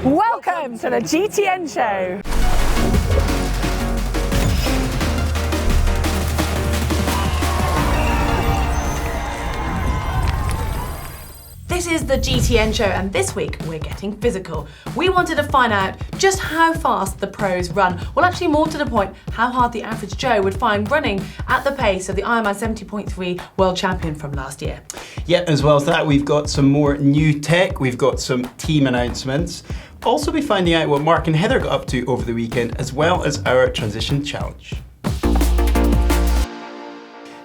Welcome to the GTN Show. This is the GTN Show, and this week we're getting physical. We wanted to find out just how fast the pros run. Well, actually more to the point, how hard the average Joe would find running at the pace of the Ironman 70.3 world champion from last year. Yeah, as well as that, we've got some more new tech, we've got some team announcements. Also be finding out what Mark and Heather got up to over the weekend, as well as our transition challenge.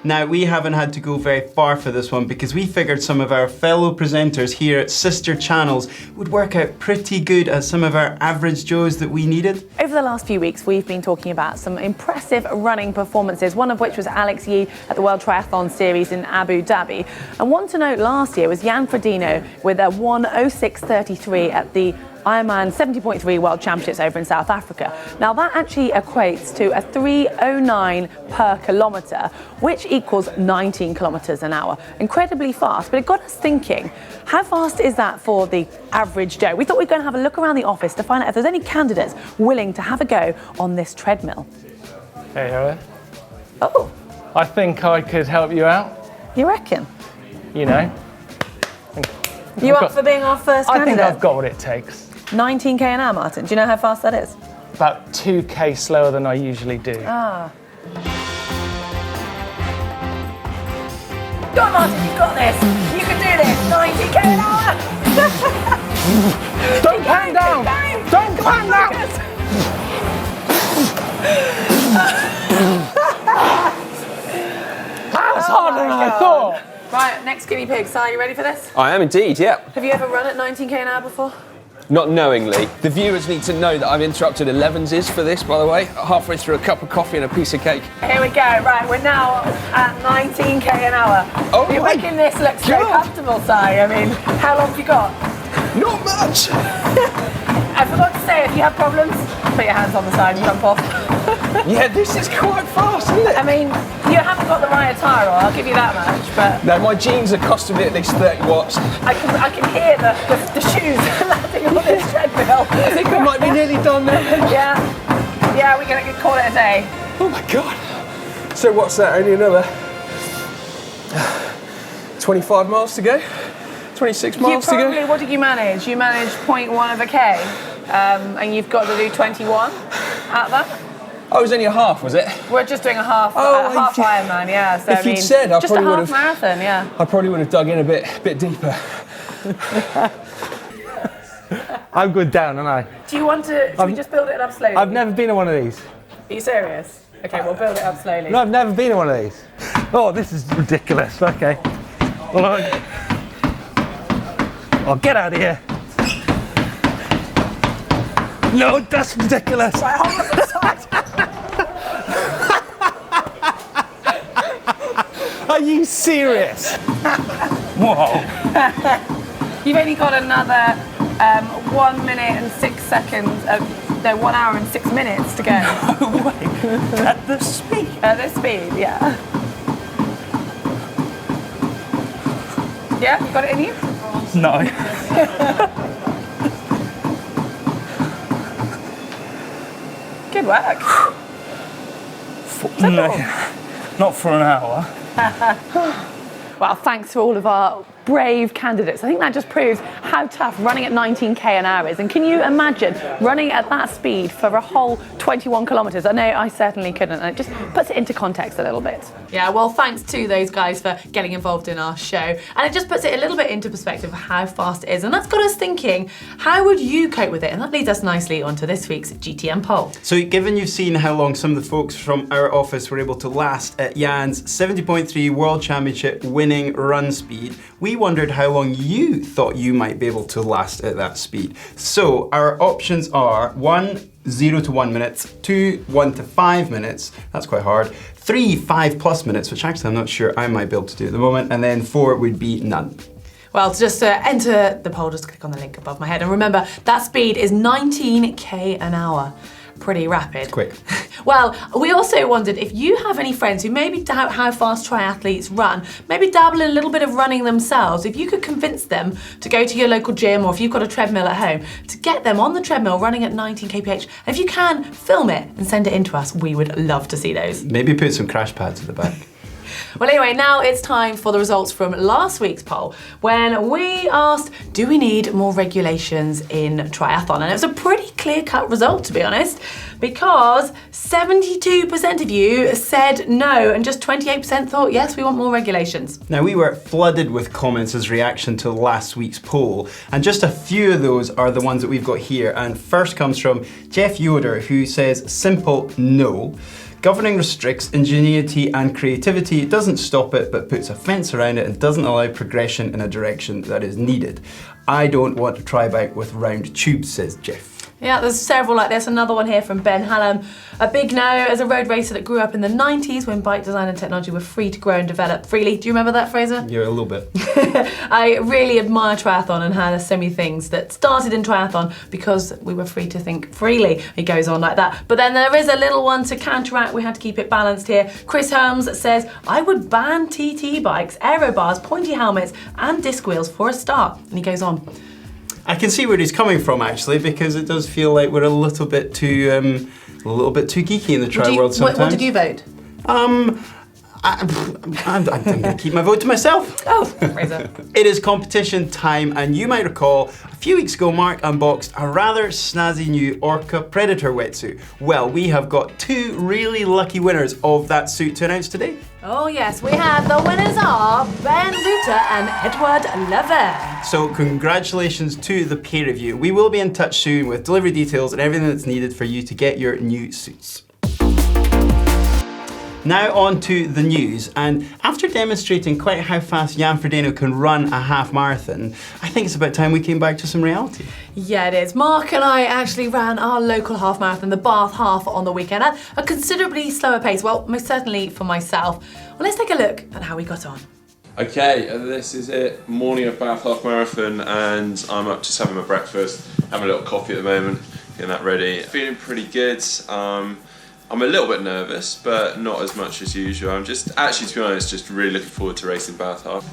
Now, we haven't had to go very far for this one because we figured some of our fellow presenters here at sister channels would work out pretty good as some of our average Joes that we needed. Over the last few weeks, we've been talking about some impressive running performances, one of which was Alex Yee at the World Triathlon Series in Abu Dhabi. And one to note last year was Jan Frodeno with a 1:06:33 at the Ironman 70.3 World Championships over in South Africa. Now that actually equates to a 3:09 per kilometre, which equals 19 kilometres an hour. Incredibly fast, but it got us thinking, how fast is that for the average Joe? We thought we'd go and have a look around the office to find out if there's any candidates willing to have a go on this treadmill. Hey, Helen. Oh. I think I could help you out. You reckon? You know. You up for being our first candidate? I think I've got what it takes. 19k an hour, Martin. Do you know how fast that is? About 2k slower than I usually do. Ah. Go on, Martin, you've got this. You can do this. 90k an hour. Don't pan down. Don't pan down. That was harder than I thought. Right, next guinea pig. Si, you ready for this? I am indeed, yeah. Have you ever run at 19k an hour before? Not knowingly. The viewers need to know that I've interrupted 11s for this, by the way, halfway through a cup of coffee and a piece of cake. Here we go. Right, we're now at 19k an hour. Oh, You're my making this look so God. comfortable, Si. I mean, how long have you got? Not much! I forgot to say, if you have problems, put your hands on the side and jump off. Yeah, this is quite fast, isn't it? I mean, you haven't got the right attire on, I'll give you that much, but... No, my jeans are costing me at least 30 watts. I can hear the shoes landing on this treadmill. I think we might be nearly done now. Yeah, we're going to call it a day. Oh my God. So what's that, only another 25 miles to go? 26 miles to go? What did you manage? You managed 0.1 of a K, and you've got to do 21 at that? Oh, it was only a half, was it? We're just doing a half Ironman, yeah. So if you'd said, I just probably would a half marathon, yeah. I probably would have dug in a bit deeper. I'm good down, aren't I? Do you want to? Should we just build it up slowly? I've never been in one of these. Are you serious? Okay, we'll build it up slowly. No, I've never been in one of these. Oh, this is ridiculous. Okay. Well, oh, get out of here. No, that's ridiculous. Right, hold on to the side. Are you serious? Whoa. You've only got another 1 minute and 6 seconds, 1 hour and 6 minutes to go. No way. At this speed? At this speed, yeah. Yeah, you got it in you? No. Good work. No, not for an hour. Well, thanks to all of our brave candidates. I think that just proves how tough running at 19k an hour is. And can you imagine running at that speed for a whole 21 kilometres? I know I certainly couldn't. And it just puts it into context a little bit. Yeah, well, thanks to those guys for getting involved in our show. And it just puts it a little bit into perspective of how fast it is. And that's got us thinking, how would you cope with it? And that leads us nicely onto this week's GTN Poll. So given you've seen how long some of the folks from our office were able to last at Jan's 70.3 World Championship winning run speed, we wondered how long you thought you might be able to last at that speed. So our options are 1, 0 to 1 minutes, 2, 1 to 5 minutes, that's quite hard, 3, 5+ minutes, which actually I'm not sure I might be able to do at the moment, and then 4 would be none. Well, to just enter the poll, just click on the link above my head. And remember, that speed is 19k an hour. pretty rapid. Quick. Well, we also wondered if you have any friends who maybe doubt how fast triathletes run, maybe dabble in a little bit of running themselves, if you could convince them to go to your local gym, or if you've got a treadmill at home, to get them on the treadmill running at 19 kph. And if you can, film it and send it in to us. We would love to see those. Maybe put some crash pads at the back. Well, anyway, now it's time for the results from last week's poll, when we asked, do we need more regulations in triathlon? And it was a pretty clear-cut result, to be honest, because 72% of you said no, and just 28% thought, yes, we want more regulations. Now, we were flooded with comments as reaction to last week's poll, and just a few of those are the ones that we've got here. And first comes from Jeff Yoder, who says, simple no. Governing restricts ingenuity and creativity. It doesn't stop it, but puts a fence around it and doesn't allow progression in a direction that is needed. I don't want to try bike with round tubes, says Jeff. Yeah, there's several like this. Another one here from Ben Hallam. A big no. As a road racer that grew up in the 90s when bike design and technology were free to grow and develop freely. Do you remember that, Fraser? Yeah, a little bit. I really admire triathlon and how there's so many things that started in triathlon because we were free to think freely. It goes on like that. But then there is a little one to counteract. We had to keep it balanced here. Chris Holmes says, I would ban TT bikes, aero bars, pointy helmets and disc wheels for a start. And he goes on. I can see where he's coming from, actually, because it does feel like we're a little bit too geeky in the tri world sometimes. What did you vote? I'm going to keep my vote to myself. Oh, Fraser. It is competition time, and you might recall a few weeks ago Mark unboxed a rather snazzy new Orca Predator wetsuit. Well, we have got two really lucky winners of that suit to announce today. Oh yes, we have. The winners are Ben Rutter and Edward Lover. So congratulations to the pair of you. We will be in touch soon with delivery details and everything that's needed for you to get your new suits. Now on to the news, and after demonstrating quite how fast Jan Frodeno can run a half marathon, I think it's about time we came back to some reality. Yeah, it is. Mark and I actually ran our local half marathon, the Bath Half, on the weekend at a considerably slower pace. Well, most certainly for myself. Well, let's take a look at how we got on. Okay, this is it. Morning of Bath Half Marathon, and I'm up just having my breakfast, having a little coffee at the moment, getting that ready. Feeling pretty good. I'm a little bit nervous, but not as much as usual. I'm just, actually, to be honest, just really looking forward to racing Bath Half.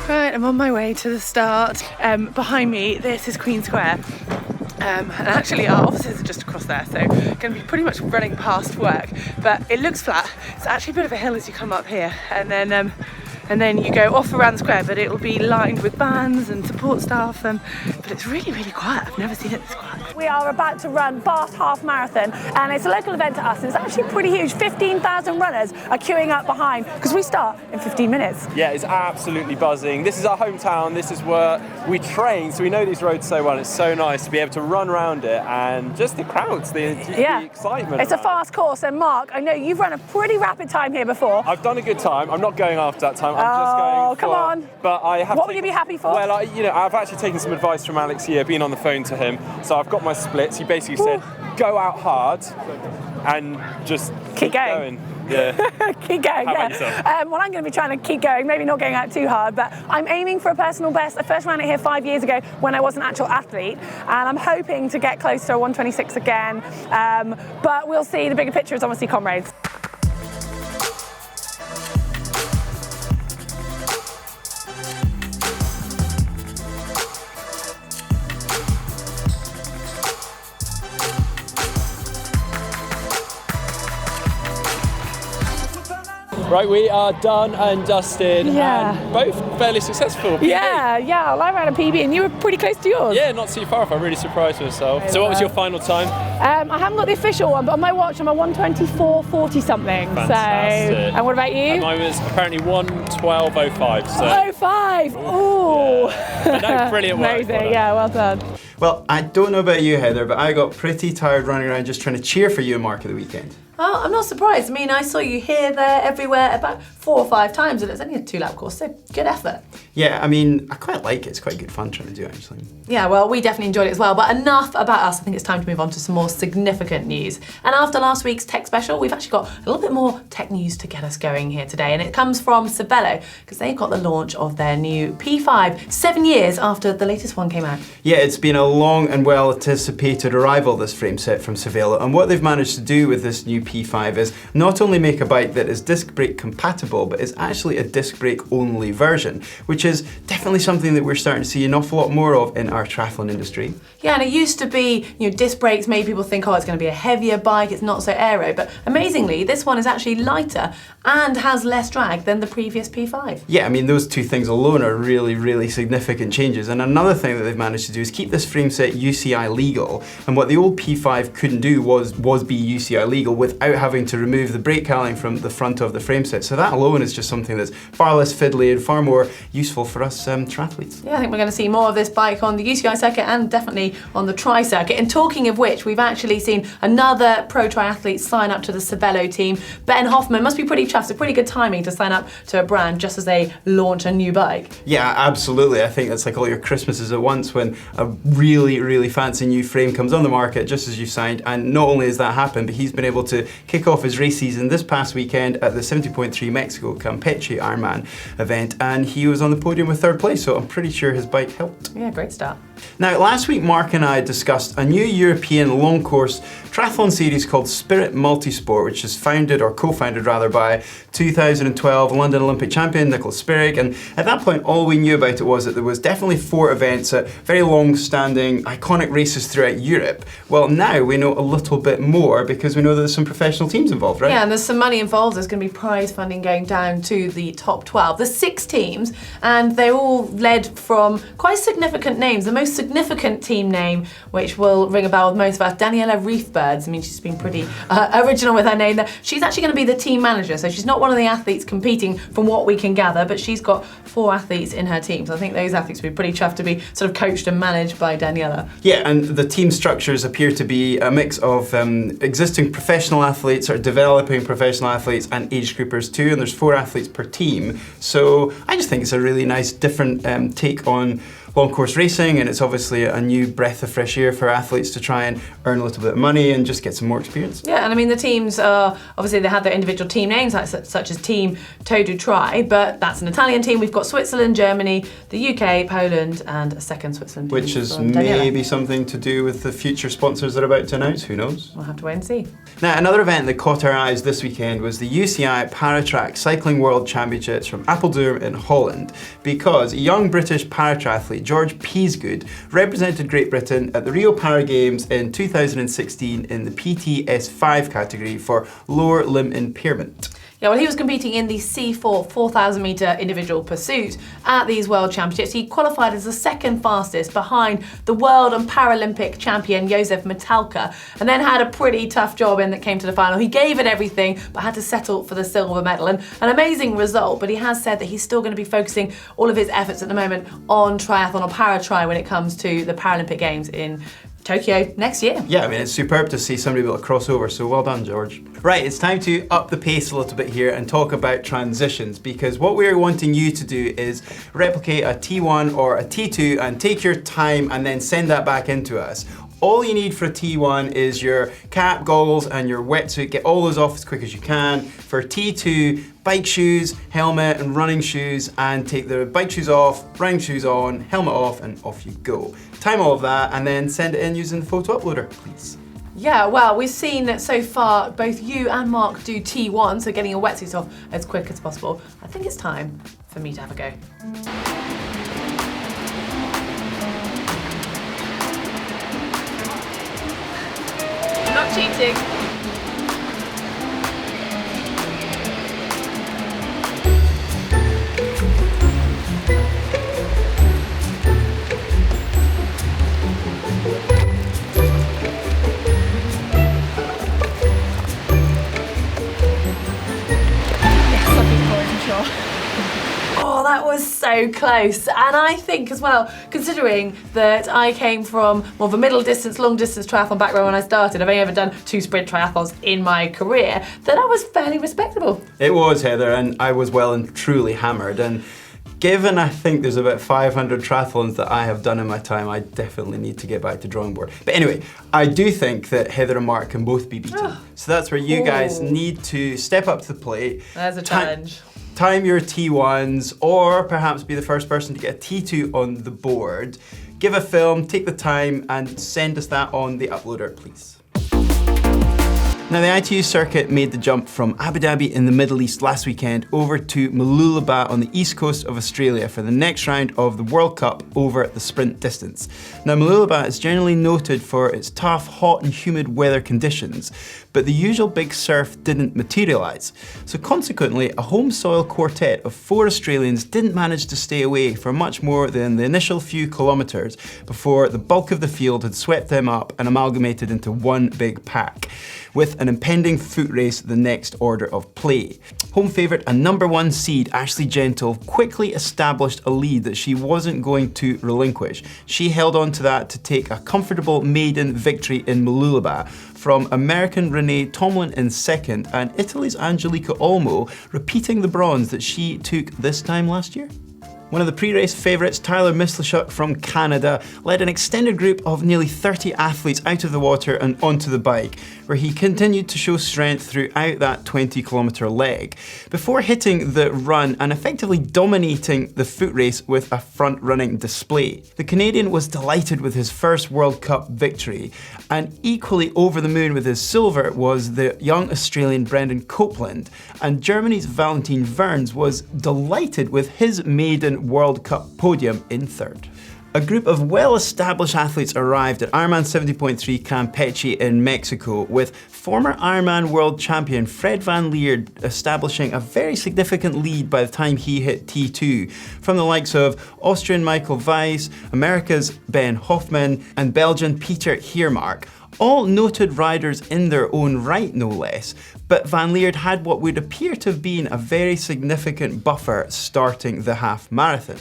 Right, I'm on my way to the start. Behind me, this is Queen Square. And actually our offices are just across there, so going to be pretty much running past work. But it looks flat. It's actually a bit of a hill as you come up here, and then you go off around the square, but it will be lined with bands and support staff, but it's really, really quiet. I've never seen it this quiet. We are about to run Bath Half Marathon, and it's a local event to us, and it's actually pretty huge. 15,000 runners are queuing up behind, because we start in 15 minutes. Yeah, it's absolutely buzzing. This is our hometown, this is where we train, so we know these roads so well. It's so nice to be able to run around it, and just the crowds, the excitement. It's a fast course, and Mark, I know you've run a pretty rapid time here before. I've done a good time. I'm not going after that time. I'm just going come on. But I have. What will you be happy for? Well, I've actually taken some advice from Alex here, been on the phone to him. So I've got my splits. He basically said, go out hard and just keep going. Yeah. Keep going, How about yourself? Well, I'm going to be trying to keep going, maybe not going out too hard, but I'm aiming for a personal best. I first ran it here 5 years ago when I was an actual athlete, and I'm hoping to get close to a 126 again. But we'll see. The bigger picture is obviously comrades. Right, we are done and dusted, and both fairly successful. Yeah, well, I ran a PB and you were pretty close to yours. Yeah, not too far off. I'm really surprised myself. So what was your final time? I haven't got the official one, but on my watch I'm a 1:24:40 something. Fantastic. So, and what about you? And mine was apparently 1:12:05. So. 05! Ooh! Yeah. No, brilliant work. Amazing, yeah, well done. Well, I don't know about you, Heather, but I got pretty tired running around just trying to cheer for you and Mark at the weekend. Oh, I'm not surprised. I mean, I saw you here, there, everywhere, about 4 or 5 times, and it's only a 2-lap course, so good effort. Yeah, I mean, I quite like it. It's quite good fun trying to do it, actually. Yeah, well, we definitely enjoyed it as well, but enough about us. I think it's time to move on to some more significant news. And after last week's tech special, we've actually got a little bit more tech news to get us going here today, and it comes from Cervelo, because they've got the launch of their new P5, 7 years after the latest one came out. Yeah, it's been a long and well-anticipated arrival, this frame set from Cervelo, and what they've managed to do with this new P5 is not only make a bike that is disc brake compatible, but is actually a disc brake only version, which is definitely something that we're starting to see an awful lot more of in our triathlon industry. Yeah, and it used to be, disc brakes made people think, oh, it's going to be a heavier bike, it's not so aero, but amazingly, this one is actually lighter and has less drag than the previous P5. Yeah, I mean, those two things alone are really, really significant changes. And another thing that they've managed to do is keep this frame set UCI legal. And what the old P5 couldn't do was be UCI legal without having to remove the brake cowling from the front of the frame set. So that alone is just something that's far less fiddly and far more useful for us triathletes. Yeah, I think we're going to see more of this bike on the UCI circuit and definitely on the tri circuit. And talking of which, we've actually seen another pro triathlete sign up to the Cervelo team. Ben Hoffman must be pretty chuffed. So pretty good timing to sign up to a brand just as they launch a new bike. Yeah, absolutely. I think that's like all your Christmases at once when a really, really fancy new frame comes on the market just as you signed. And not only has that happened, but he's been able to kick off his race season this past weekend at the 70.3 Mexico Campeche Ironman event, and he was on the podium with 3rd place, so I'm pretty sure his bike helped. Yeah, great start. Now, last week Mark and I discussed a new European long course triathlon series called Spirit Multisport, which is founded, or co-founded rather, by 2012 London Olympic champion Nicholas Spirig. And at that point, all we knew about it was that there was definitely 4 events at very long-standing, iconic races throughout Europe. Well, now we know a little bit more because we know that there's some professional teams involved, right? Yeah, and there's some money involved. There's going to be prize funding going down to the top 12. There's 6 teams, and they're all led from quite significant names. The most significant team name, which will ring a bell with most of us, Daniela Riefbergs. I mean, she's been pretty original with her name there. She's actually going to be the team manager, so she's not one of the athletes competing from what we can gather, but she's got 4 athletes in her team. So I think those athletes will be pretty chuffed to be sort of coached and managed by Daniela. Yeah, and the team structures appear to be a mix of existing professional athletes or developing professional athletes and age groupers too, and there's 4 athletes per team. So I just think it's a really nice different take on long course racing, and it's obviously a new breath of fresh air for athletes to try and earn a little bit of money and just get some more experience. Yeah, and I mean the teams are, obviously they have their individual team names such as Team Todo Tri, but that's an Italian team. We've got Switzerland, Germany, the UK, Poland, and a second Switzerland team. Which is from Daniela. maybe something to do with the future sponsors they're about to announce, who knows? We'll have to wait and see. Now, another event that caught our eyes this weekend was the UCI Paratrack Cycling World Championships from Apeldoorn in Holland, because a young British paratriathlete, George Peasgood, represented Great Britain at the Rio Para Games in 2016 in the PTS5 category for lower limb impairment. Yeah, well, he was competing in the C4 4,000 metre individual pursuit at these World Championships. He qualified as the second fastest behind the World and Paralympic champion Josef Metalka, and then had a pretty tough job in that came to the final. He gave it everything, but had to settle for the silver medal. And an amazing result, but he has said that he's still going to be focusing all of his efforts at the moment on triathlon or para-tri when it comes to the Paralympic Games in Tokyo next year. Yeah, I mean, it's superb to see somebody able to cross over, so well done, George. Right, it's time to up the pace a little bit here and talk about transitions, because what we're wanting you to do is replicate a T1 or a T2 and take your time and then send that back into us. All you need for a T1 is your cap, goggles, and your wetsuit. Get all those off as quick as you can. For T2, bike shoes, helmet, and running shoes, and take the bike shoes off, running shoes on, helmet off, and off you go. Time all of that, and then send it in using the photo uploader, please. Yeah, well, we've seen that so far both you and Mark do T1, so getting your wetsuits off as quick as possible. I think it's time for me to have a go. Not cheating. Oh, that was so close. And I think as well, considering that I came from more of a middle distance, long distance triathlon background when I started, I've only ever done 2 sprint triathlons in my career, that I was fairly respectable. It was, Heather, and I was well and truly hammered. And given I think there's about 500 triathlons that I have done in my time, I definitely need to get back to drawing board. But anyway, I do think that Heather and Mark can both be beaten. So that's where you guys need to step up to the plate. There's a challenge. Time your T1s, or perhaps be the first person to get a T2 on the board. Give a film, take the time, and send us that on the uploader, please. Now, the ITU circuit made the jump from Abu Dhabi in the Middle East last weekend over to Mooloolaba on the east coast of Australia for the next round of the World Cup over the sprint distance. Now, Mooloolaba is generally noted for its tough, hot and humid weather conditions, but the usual big surf didn't materialise. So consequently, a home soil quartet of 4 Australians didn't manage to stay away for much more than the initial few kilometres before the bulk of the field had swept them up and amalgamated into one big pack, with an impending foot race the next order of play. Home favourite and #1 seed Ashley Gentle quickly established a lead that she wasn't going to relinquish. She held on to that to take a comfortable maiden victory in Mooloolaba from American Renee Tomlin in second and Italy's Angelica Olmo repeating the bronze that she took this time last year. One of the pre-race favourites, Tyler Misleshuk from Canada, led an extended group of nearly 30 athletes out of the water and onto the bike, where he continued to show strength throughout that 20-kilometre leg, before hitting the run and effectively dominating the foot race with a front-running display. The Canadian was delighted with his first World Cup victory, and equally over the moon with his silver was the young Australian Brendan Copeland, and Germany's Valentin Verns was delighted with his maiden World Cup podium in third. A group of well-established athletes arrived at Ironman 70.3 Campeche in Mexico, with former Ironman world champion Fred Van Leer establishing a very significant lead by the time he hit T2, from the likes of Austrian Michael Weiss, America's Ben Hoffman, and Belgian Peter Heermark. All noted riders in their own right, no less, but Van Leer had what would appear to have been a very significant buffer starting the half marathon.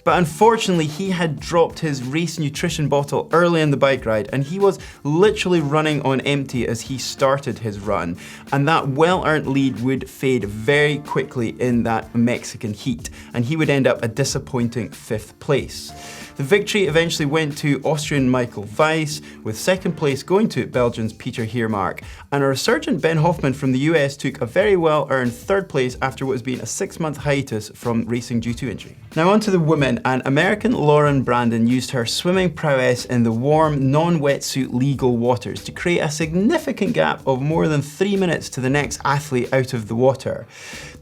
But unfortunately, he had dropped his race nutrition bottle early in the bike ride, and he was literally running on empty as he started his run. And that well-earned lead would fade very quickly in that Mexican heat, and he would end up a disappointing 5th place. The victory eventually went to Austrian Michael Weiss, with 2nd place going to Belgium's Peter Heermark, and a resurgent Ben Hoffman from the US took a very well-earned 3rd place after what has been a 6-month hiatus from racing due to injury. Now on to the women, and American Lauren Brandon used her swimming prowess in the warm, non-wetsuit legal waters to create a significant gap of more than 3 minutes to the next athlete out of the water.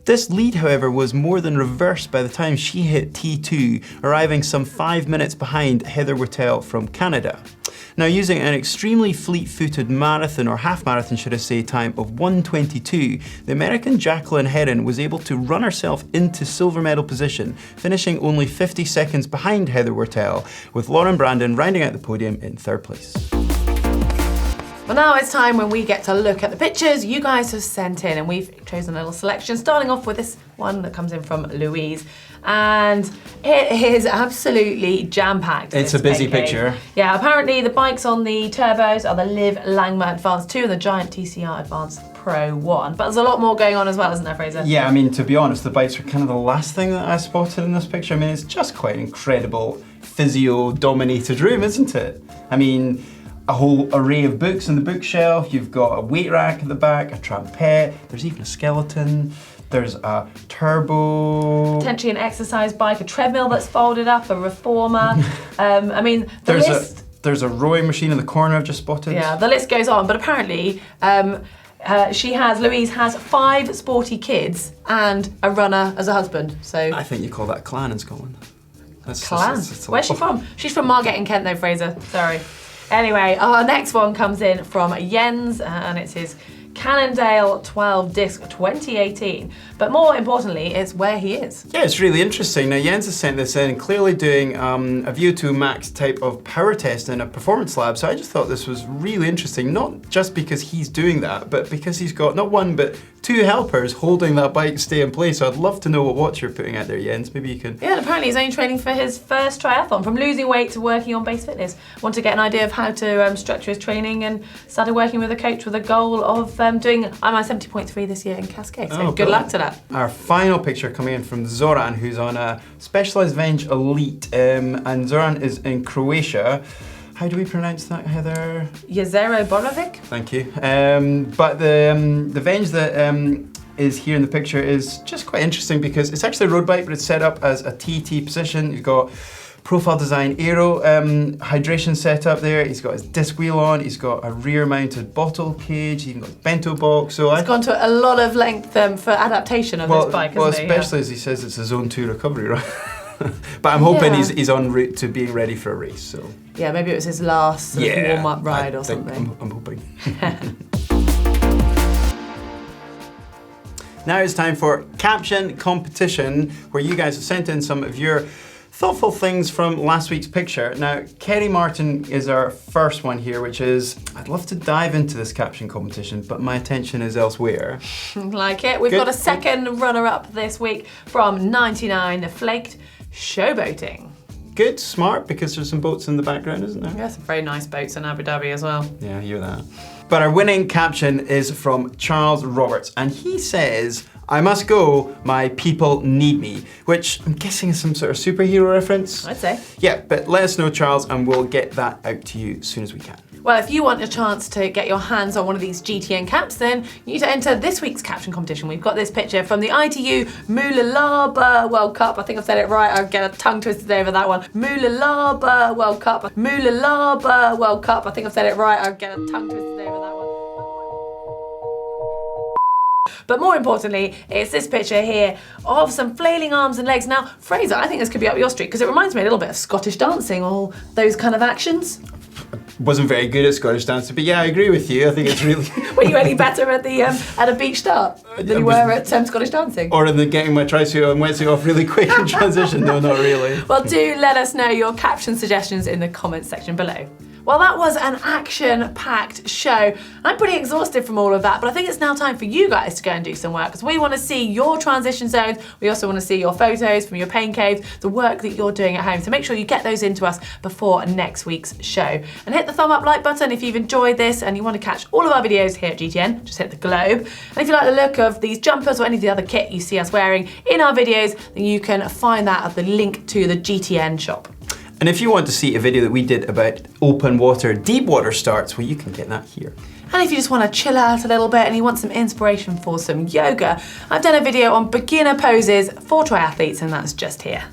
This lead, however, was more than reversed by the time she hit T2, arriving some 5 minutes behind Heather Whittle from Canada. Now, using an extremely fleet-footed marathon, or half marathon should I say, time of 1:22, the American Jacqueline Heron was able to run herself into silver medal position, finishing only 50 seconds behind Heather Whittle, with Lauren Brandon rounding out the podium in 3rd place. Well, now it's time when we get to look at the pictures you guys have sent in, and we've chosen a little selection, starting off with this one that comes in from Louise. And it is absolutely jam-packed. It's a busy picture. Yeah, apparently the bikes on the turbos are the Liv Langma Advanced 2 and the Giant TCR Advanced Pro 1. But there's a lot more going on as well, isn't there, Fraser? Yeah, I mean, to be honest, the bikes were kind of the last thing that I spotted in this picture. I mean, it's just quite an incredible physio-dominated room, isn't it? I mean, a whole array of books on the bookshelf, you've got a weight rack at the back, a trampette, there's even a skeleton, there's a turbo... Potentially an exercise bike, a treadmill that's folded up, a reformer. I mean, There's a rowing machine in the corner I've just spotted. Yeah, the list goes on, but apparently Louise has 5 sporty kids and a runner as a husband, so... I think you call that a clan in Scotland. Clan? Where's she from? She's from Margate in Kent though, Fraser, sorry. Anyway, our next one comes in from Jens, and it's his Cannondale 12 Disc 2018. But more importantly, it's where he is. Yeah, it's really interesting. Now, Jens has sent this in, clearly doing a VO2 max type of power test in a performance lab. So I just thought this was really interesting, not just because he's doing that, but because he's got not 1 but two helpers holding that bike stay in place. So I'd love to know what watch you're putting out there, Jens. Maybe you can... Yeah, and apparently he's only training for his first triathlon, from losing weight to working on base fitness. Want to get an idea of how to structure his training, and started working with a coach with a goal of doing IMI 70.3 this year in Cascade. So good luck to that. Our final picture coming in from Zoran, who's on a Specialized Venge Elite, and Zoran is in Croatia. How do we pronounce that, Heather? Jezero Borovic. Thank you. But the Venge that is here in the picture is just quite interesting because it's actually a road bike, but it's set up as a TT position. You've got profile design aero hydration setup there. He's got his disc wheel on. He's got a rear mounted bottle cage. He's even got his bento box. So He's gone to a lot of length for adaptation of this bike, hasn't he? Especially as he says it's a zone 2 recovery, right? But I'm hoping he's en route to being ready for a race. So yeah, maybe it was his last warm-up ride or something. I'm hoping. Now it's time for Caption Competition, where you guys have sent in some of your thoughtful things from last week's picture. Now, Kerry Martin is our first one here, which is, I'd love to dive into this caption competition, but my attention is elsewhere. Like it. We've got a second runner-up this week from 99 Flaked Showboating. Good, smart, because there's some boats in the background, isn't there? Yeah, some very nice boats in Abu Dhabi as well. Yeah, you're that. But our winning caption is from Charles Roberts, and he says, I must go, my people need me, which I'm guessing is some sort of superhero reference. I'd say. Yeah, but let us know, Charles, and we'll get that out to you as soon as we can. Well, if you want a chance to get your hands on one of these GTN caps, then you need to enter this week's caption competition. We've got this picture from the ITU Moolalaba World Cup. I think I've said it right. I'll get a tongue twisted over that one. Moolalaba World Cup. Moolalaba World Cup. I think I've said it right. I'll get a tongue twisted over that one. But more importantly, it's this picture here of some flailing arms and legs. Now, Fraser, I think this could be up your street because it reminds me a little bit of Scottish dancing, all those kind of actions. Wasn't very good at Scottish dancing, but yeah, I agree with you. I think it's really... Were you any better at the at a beach start than you were at Scottish dancing? Or in the getting my tri-suit and wetsuit off really quick in transition? No, not really. Well, do let us know your caption suggestions in the comments section below. Well, that was an action-packed show. I'm pretty exhausted from all of that, but I think it's now time for you guys to go and do some work because we want to see your transition zones. We also want to see your photos from your pain caves, the work that you're doing at home. So make sure you get those into us before next week's show. And hit the thumb up like button if you've enjoyed this and you want to catch all of our videos here at GTN. Just hit the globe. And if you like the look of these jumpers or any of the other kit you see us wearing in our videos, then you can find that at the link to the GTN shop. And if you want to see a video that we did about open water, deep water starts, well, you can get that here. And if you just want to chill out a little bit and you want some inspiration for some yoga, I've done a video on beginner poses for triathletes, and that's just here.